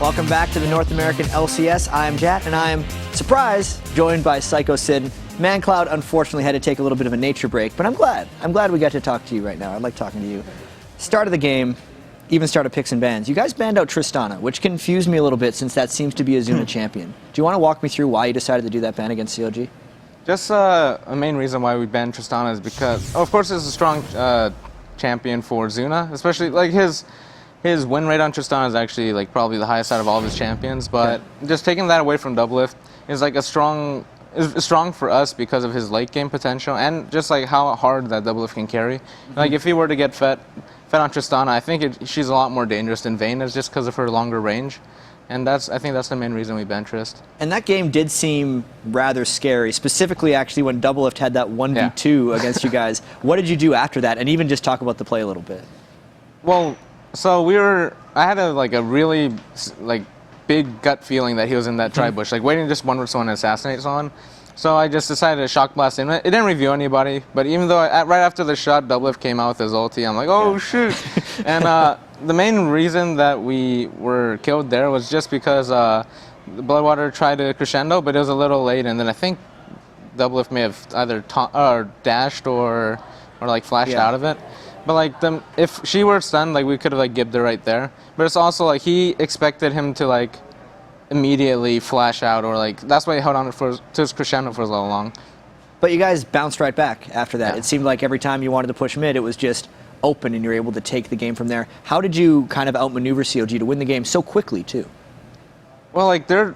Welcome back to the North American LCS. I am Jat, and I am, surprise, joined by Sycho Sid. ManCloud unfortunately had to take a little bit of a nature break, but I'm glad. I'm glad we got to talk to you right now. I like talking to you. Start of the game, even start of picks and bans. You guys banned out Tristana, which confused me a little bit since that seems to be a Zuna champion. Do you want to walk me through why you decided to do that ban against CLG? Just a main reason why we banned Tristana is because, of course, it's a strong champion for Zuna, especially like his win rate on Tristana is actually like probably the highest out of all of his champions. But just taking that away from Doublelift is like is strong for us because of his late game potential and just like how hard that Doublelift can carry. Like if he were to get fed on Tristana, I think she's a lot more dangerous than Vayne is just because of her longer range. And I think that's the main reason we banned Trist. And that game did seem rather scary, specifically actually when Doublelift had that 1v2 against you guys. What did you do after that? And even just talk about the play a little bit. Well, so I had a really big gut feeling that he was in that tri-bush, like waiting just one for someone to assassinate someone. So I just decided to shock blast him. It didn't review anybody, but even though right after the shot, Doublelift came out with his ulti, I'm like, oh shoot. And the main reason that we were killed there was just because the Bloodwater tried to crescendo, but it was a little late, and then I think Doublelift may have either dashed or like flashed out of it. But like if she were stunned, like we could have like gibbed her right there. But it's also like he expected him to like immediately flash out, or like that's why he held on to his crescendo for so long. But you guys bounced right back after that. It seemed like every time you wanted to push mid, it was just open and you're able to take the game from there. How did you kind of outmaneuver CLG to win the game so quickly too? Well, like their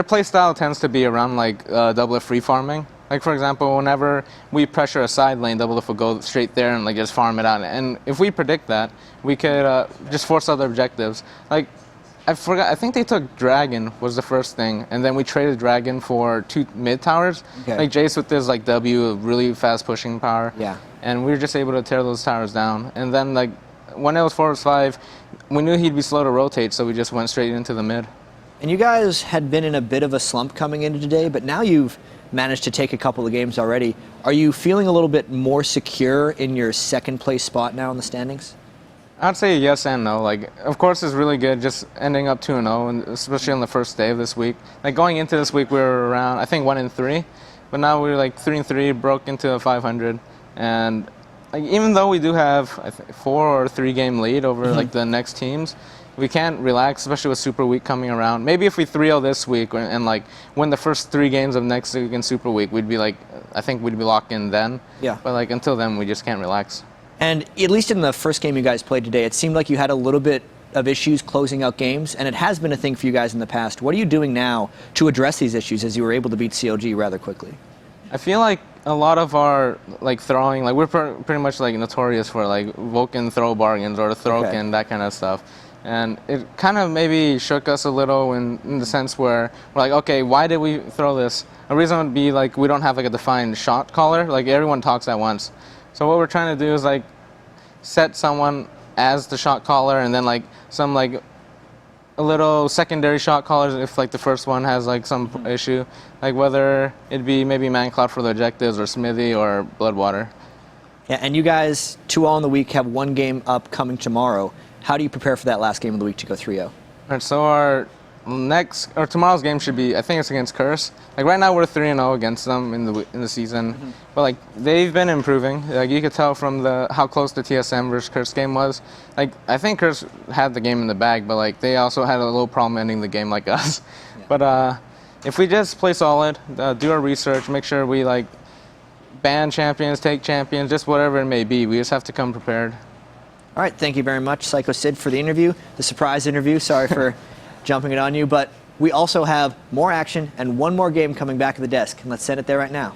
play style tends to be around like Doublelift free farming. Like for example, whenever we pressure a side lane, Doublelift will go straight there and like just farm it out. And if we predict that, we could just force other objectives. Like I forgot, I think they took Dragon was the first thing, and then we traded Dragon for 2 mid towers. Like Jace with his like W, really fast pushing power. And we were just able to tear those towers down. And then like when it was 4-5, we knew he'd be slow to rotate, so we just went straight into the mid. And you guys had been in a bit of a slump coming into today, but now you've managed to take a couple of games already. Are you feeling a little bit more secure in your second place spot now in the standings? I'd say yes and no. Like, of course, it's really good just ending up 2-0, and especially on the first day of this week. Like going into this week, we were around I think 1-3, but now we're like 3-3, broke into 500, and like even though we do have I think 4 or 3 game lead over like the next teams, we can't relax, especially with Super Week coming around. Maybe if we 3-0 this week and like win the first 3 games of next week in Super Week, we'd be like, I think we'd be locked in then. But like until then, we just can't relax. And at least in the first game you guys played today, it seemed like you had a little bit of issues closing out games, and it has been a thing for you guys in the past. What are you doing now to address these issues as you were able to beat CLG rather quickly? I feel like a lot of our like throwing, like we're pretty much like notorious for like Vulcun throw bargains or throw-kin, that kind of stuff. And it kind of maybe shook us a little in the sense where we're like, okay, why did we throw this? A reason would be like we don't have like a defined shot caller. Like everyone talks at once. So what we're trying to do is like set someone as the shot caller, and then like some like a little secondary shot callers if like the first one has like some issue, like whether it be maybe ManCloud for the objectives or Smithy or Bloodwater. Yeah, and you guys 2-0 in the week, have 1 game up coming tomorrow. How do you prepare for that last game of the week to go 3-0? All right, so our tomorrow's game should be, I think it's against Curse. Like right now we're 3-0 against them in the season, but like they've been improving. Like you could tell from how close the TSM versus Curse game was. Like I think Curse had the game in the bag, but like they also had a little problem ending the game like us. But if we just play solid, do our research, make sure we like ban champions, take champions, just whatever it may be, we just have to come prepared. All right, thank you very much, Sycho Sid, for the interview, the surprise interview. Sorry for jumping it on you, but we also have more action and 1 more game coming back at the desk, and let's send it there right now.